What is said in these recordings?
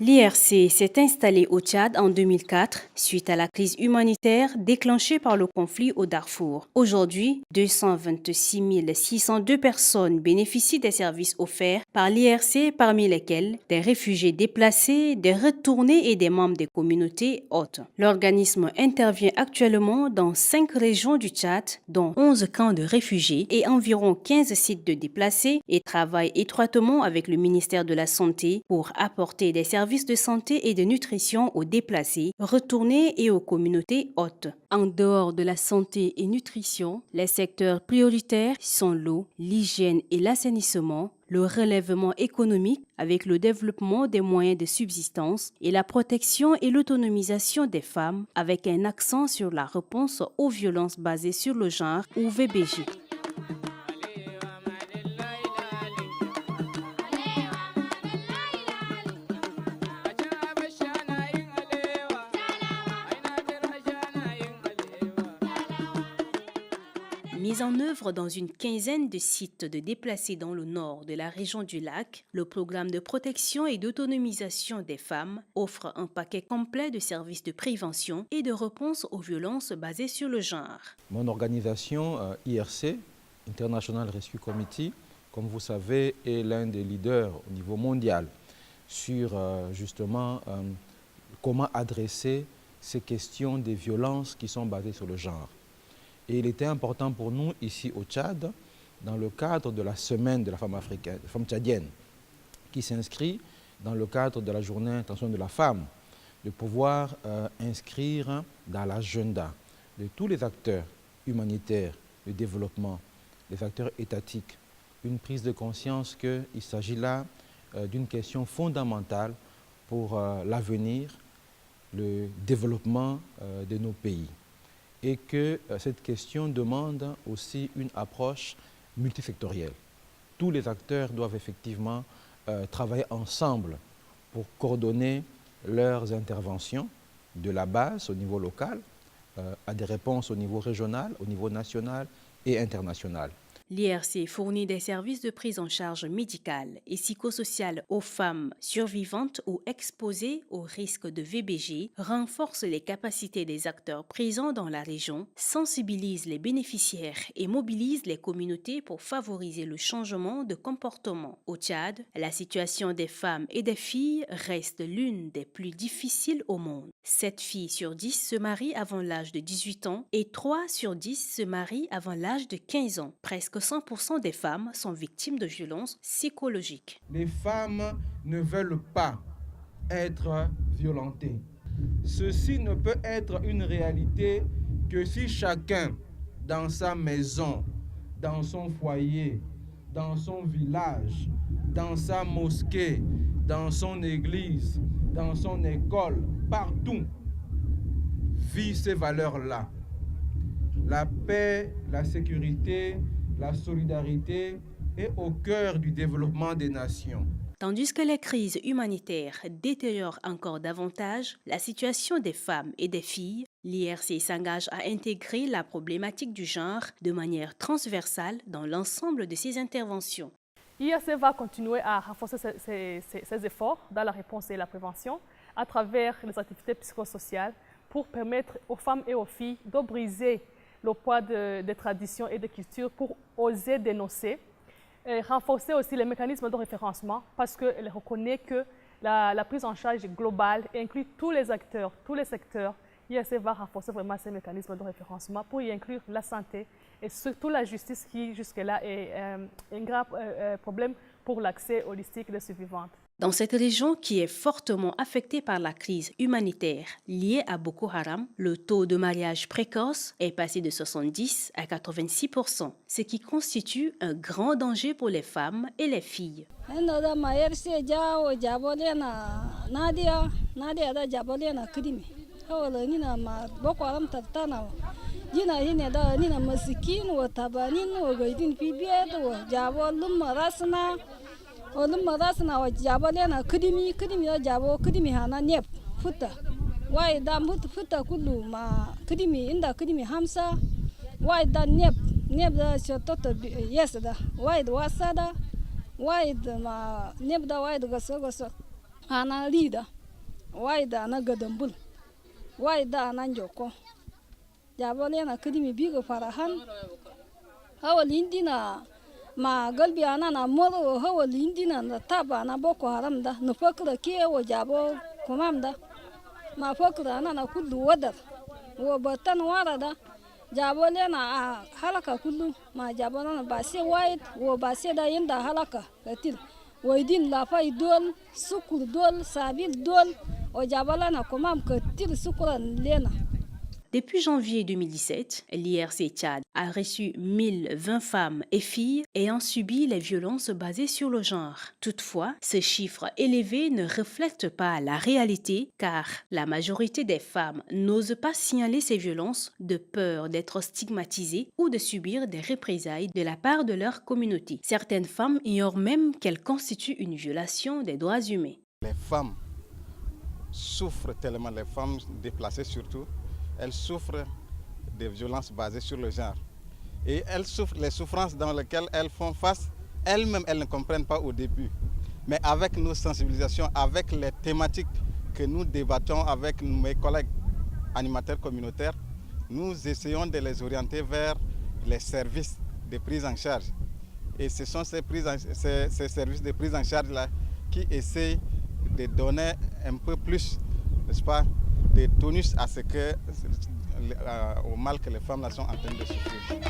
L'IRC s'est installée au Tchad en 2004 suite à la crise humanitaire déclenchée par le conflit au Darfour. Aujourd'hui, 226 602 personnes bénéficient des services offerts par l'IRC, parmi lesquels des réfugiés déplacés, des retournés et des membres des communautés hôtes. L'organisme intervient actuellement dans 5 régions du Tchad, dont 11 camps de réfugiés et environ 15 sites de déplacés, et travaille étroitement avec le ministère de la Santé pour apporter des services de santé et de nutrition aux déplacés, retournés et aux communautés hôtes. En dehors de la santé et nutrition, les secteurs prioritaires sont l'eau, l'hygiène et l'assainissement, le relèvement économique avec le développement des moyens de subsistance et la protection et l'autonomisation des femmes avec un accent sur la réponse aux violences basées sur le genre ou VBG. Mis en œuvre dans une quinzaine de sites de déplacés dans le nord de la région du lac, le programme de protection et d'autonomisation des femmes offre un paquet complet de services de prévention et de réponse aux violences basées sur le genre. Mon organisation IRC, International Rescue Committee, comme vous savez, est l'un des leaders au niveau mondial sur justement comment adresser ces questions des violences qui sont basées sur le genre. Et il était important pour nous, ici au Tchad, dans le cadre de la semaine de la femme africaine, femme tchadienne, qui s'inscrit dans le cadre de la journée internationale de la femme, de pouvoir inscrire dans l'agenda de tous les acteurs humanitaires, de développement, les acteurs étatiques, une prise de conscience qu'il s'agit là d'une question fondamentale pour l'avenir, le développement de nos pays. Et que cette question demande aussi une approche multisectorielle. Tous les acteurs doivent effectivement travailler ensemble pour coordonner leurs interventions de la base au niveau local à des réponses au niveau régional, au niveau national et international. L'IRC fournit des services de prise en charge médicale et psychosociale aux femmes survivantes ou exposées au risque de VBG, renforce les capacités des acteurs présents dans la région, sensibilise les bénéficiaires et mobilise les communautés pour favoriser le changement de comportement. Au Tchad, la situation des femmes et des filles reste l'une des plus difficiles au monde. 7 filles sur 10 se marient avant l'âge de 18 ans et 3 sur 10 se marient avant l'âge de 15 ans. Presque 100% des femmes sont victimes de violences psychologiques. Les femmes ne veulent pas être violentées. Ceci ne peut être une réalité que si chacun, dans sa maison, dans son foyer, dans son village, dans sa mosquée, dans son église, dans son école, partout, vit ces valeurs-là. La paix, la sécurité, la solidarité est au cœur du développement des nations. Tandis que les crises humanitaires détériorent encore davantage la situation des femmes et des filles, l'IRC s'engage à intégrer la problématique du genre de manière transversale dans l'ensemble de ses interventions. L'IRC va continuer à renforcer ses efforts dans la réponse et la prévention à travers les activités psychosociales pour permettre aux femmes et aux filles de briser le poids des traditions et des cultures pour oser dénoncer, et renforcer aussi les mécanismes de référencement parce qu'elle reconnaît que la prise en charge globale inclut tous les acteurs, tous les secteurs. l'IRC va renforcer vraiment ces mécanismes de référencement pour y inclure la santé et surtout la justice qui jusque-là est un grave problème pour l'accès holistique des survivantes. Dans cette région qui est fortement affectée par la crise humanitaire liée à Boko Haram, le taux de mariage précoce est passé de 70 à 86%, ce qui constitue un grand danger pour les femmes et les filles. Olum madasna wa jabo lena kidimi jabo kidimi hana nep futa wai da futa kullu ma kidimi inda kidimi hamsa wai da nep da shototo yes da wai da wasada wai da ma nep da wai da goso ana lida waida na gadambul waida na njoko jabole na kidimi bigo farahan hawalindina ma galbi ana na moro hawalindina na taba na boko haram da no fakra ke wo jabo komamda ma fakra ana na kullu wadar wo batan warada jabole na halaka kullu ma jabole na base wait wo base da yinda halaka katil waidin la fay dol sukur dol sabil dol o jabole na komam katil sukuran lena. Depuis janvier 2017, l'IRC Tchad a reçu 1020 femmes et filles ayant subi les violences basées sur le genre. Toutefois, ce chiffre élevé ne reflète pas la réalité car la majorité des femmes n'osent pas signaler ces violences de peur d'être stigmatisées ou de subir des représailles de la part de leur communauté. Certaines femmes ignorent même qu'elles constituent une violation des droits humains. Les femmes souffrent tellement, les femmes déplacées surtout, elles souffrent des violences basées sur le genre. Et elles souffrent les souffrances dans lesquelles elles font face, elles-mêmes, elles ne comprennent pas au début. Mais avec nos sensibilisations, avec les thématiques que nous débattons avec mes collègues animateurs communautaires, nous essayons de les orienter vers les services de prise en charge. Et ce sont ces services de prise en charge-là qui essayent de donner un peu plus, n'est-ce pas, de tonus à ce que, au mal que les femmes là sont en train de souffrir.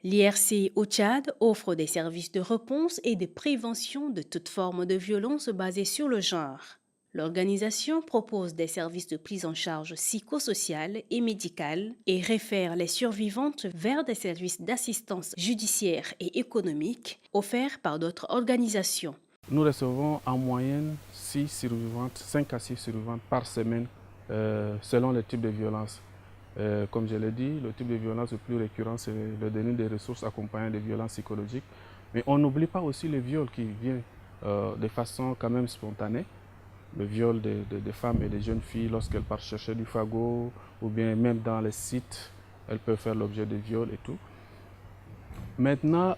L'IRC au Tchad offre des services de réponse et de prévention de toute forme de violence basée sur le genre. L'organisation propose des services de prise en charge psychosociale et médicale et réfère les survivantes vers des services d'assistance judiciaire et économique offerts par d'autres organisations. Nous recevons en moyenne 5 à 6 survivantes par semaine selon le type de violence. Comme je l'ai dit, le type de violence le plus récurrent, c'est le déni des ressources accompagné de violences psychologiques. Mais on n'oublie pas aussi le viol qui vient de façon quand même spontanée. Le viol des femmes et des jeunes filles lorsqu'elles partent chercher du fagot ou bien même dans les sites, elles peuvent faire l'objet de viols et tout. Maintenant,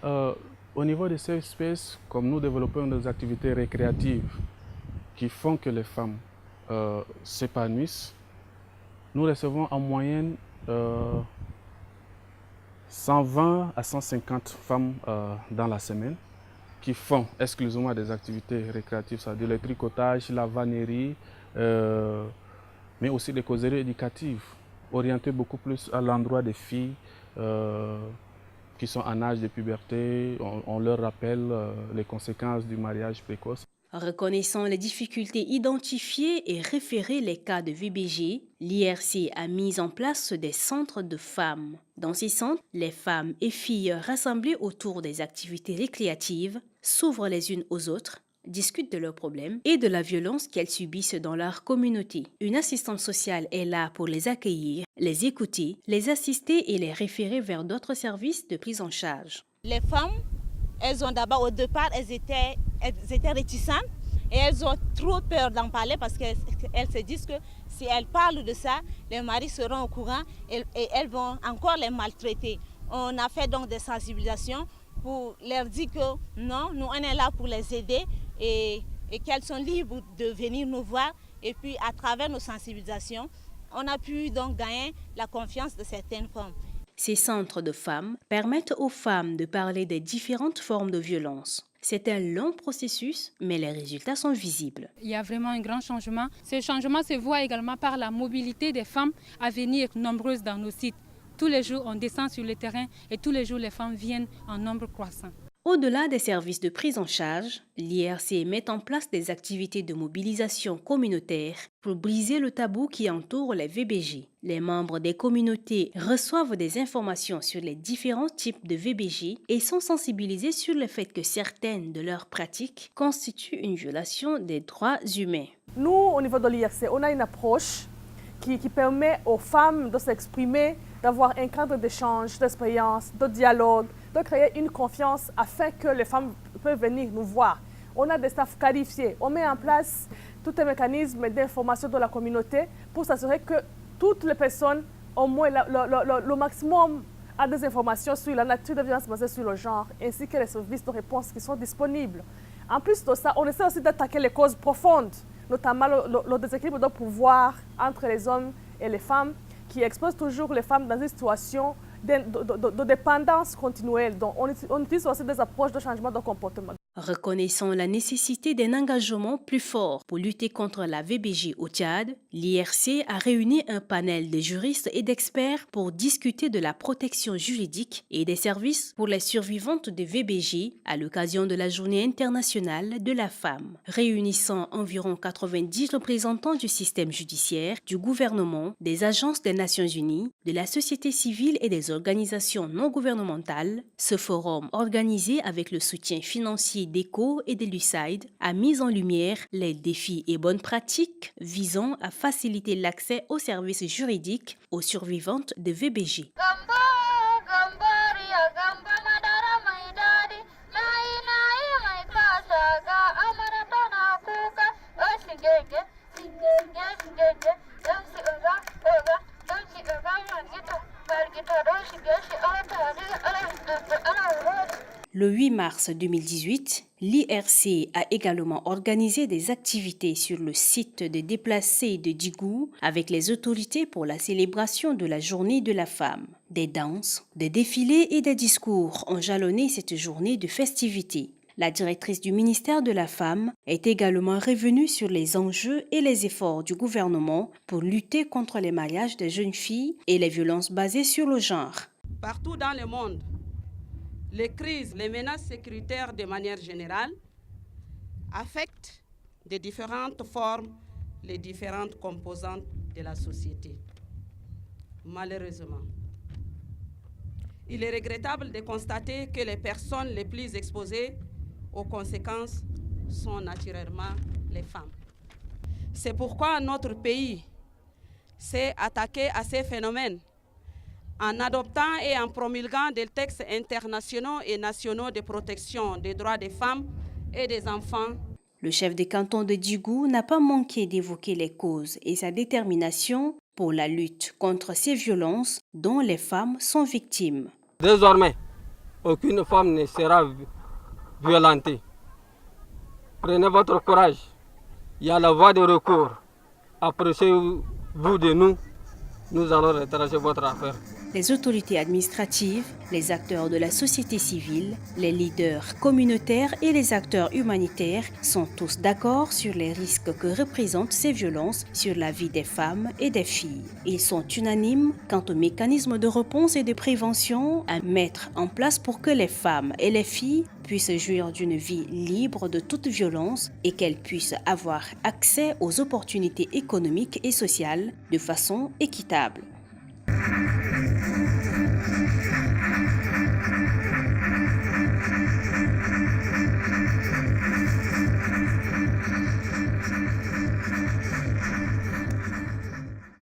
au niveau des safe spaces, comme nous développons des activités récréatives qui font que les femmes s'épanouissent, nous recevons en moyenne 120 à 150 femmes dans la semaine qui font exclusivement des activités récréatives, c'est-à-dire le tricotage, la vannerie, mais aussi des causeries éducatives, orientées beaucoup plus à l'endroit des filles qui sont en âge de puberté. On leur rappelle les conséquences du mariage précoce. Reconnaissant les difficultés identifiées et référer les cas de VBG, l'IRC a mis en place des centres de femmes. Dans ces centres, les femmes et filles rassemblées autour des activités récréatives s'ouvrent les unes aux autres, discutent de leurs problèmes et de la violence qu'elles subissent dans leur communauté. Une assistante sociale est là pour les accueillir, les écouter, les assister et les référer vers d'autres services de prise en charge. Les femmes, elles ont d'abord, au départ, elles étaient réticentes et elles ont trop peur d'en parler parce qu'elles se disent que si elles parlent de ça, les maris seront au courant et elles vont encore les maltraiter. On a fait donc des sensibilisations pour leur dire que non, nous on est là pour les aider et qu'elles sont libres de venir nous voir. Et puis à travers nos sensibilisations, on a pu donc gagner la confiance de certaines femmes. Ces centres de femmes permettent aux femmes de parler des différentes formes de violence. C'est un long processus, mais les résultats sont visibles. Il y a vraiment un grand changement. Ce changement se voit également par la mobilité des femmes à venir nombreuses dans nos sites. Tous les jours, on descend sur le terrain et tous les jours, les femmes viennent en nombre croissant. Au-delà des services de prise en charge, l'IRC met en place des activités de mobilisation communautaire pour briser le tabou qui entoure les VBG. Les membres des communautés reçoivent des informations sur les différents types de VBG et sont sensibilisés sur le fait que certaines de leurs pratiques constituent une violation des droits humains. Nous, au niveau de l'IRC, on a une approche qui permet aux femmes de s'exprimer, d'avoir un cadre d'échange, d'expérience, de dialogue, de créer une confiance afin que les femmes peuvent venir nous voir. On a des staffs qualifiés, on met en place tout un mécanisme d'information de la communauté pour s'assurer que toutes les personnes, au moins le maximum, a des informations sur la nature de violence basée sur le genre, ainsi que les services de réponse qui sont disponibles. En plus de ça, on essaie aussi d'attaquer les causes profondes, notamment le déséquilibre de pouvoir entre les hommes et les femmes, qui expose toujours les femmes dans une situation de dépendance continuelle. Donc, on utilise aussi des approches de changement de comportement. Reconnaissant la nécessité d'un engagement plus fort pour lutter contre la VBG au Tchad, l'IRC a réuni un panel de juristes et d'experts pour discuter de la protection juridique et des services pour les survivantes de VBG à l'occasion de la Journée internationale de la femme, réunissant environ 90 représentants du système judiciaire, du gouvernement, des agences des Nations Unies, de la société civile et des organisations non gouvernementales. Ce forum, organisé avec le soutien financier d'ECHO et de l'USAID, a mis en lumière les défis et bonnes pratiques visant à faciliter l'accès aux services juridiques aux survivantes de VBG. Le 8 mars 2018, l'IRC a également organisé des activités sur le site de déplacés de Djigou avec les autorités pour la célébration de la Journée de la femme. Des danses, des défilés et des discours ont jalonné cette journée de festivités. La directrice du ministère de la Femme est également revenue sur les enjeux et les efforts du gouvernement pour lutter contre les mariages des jeunes filles et les violences basées sur le genre. Partout dans le monde, les crises, les menaces sécuritaires de manière générale affectent de différentes formes les différentes composantes de la société. Malheureusement, il est regrettable de constater que les personnes les plus exposées aux conséquences sont naturellement les femmes. C'est pourquoi notre pays s'est attaqué à ces phénomènes en adoptant et en promulguant des textes internationaux et nationaux de protection des droits des femmes et des enfants. Le chef de canton de Djigou n'a pas manqué d'évoquer les causes et sa détermination pour la lutte contre ces violences dont les femmes sont victimes. Désormais, aucune femme ne sera violentée. Prenez votre courage. Il y a la voie de recours. Approchez-vous de nous. Nous allons retracer votre affaire. Les autorités administratives, les acteurs de la société civile, les leaders communautaires et les acteurs humanitaires sont tous d'accord sur les risques que représentent ces violences sur la vie des femmes et des filles. Ils sont unanimes quant aux mécanismes de réponse et de prévention à mettre en place pour que les femmes et les filles puissent jouir d'une vie libre de toute violence et qu'elles puissent avoir accès aux opportunités économiques et sociales de façon équitable.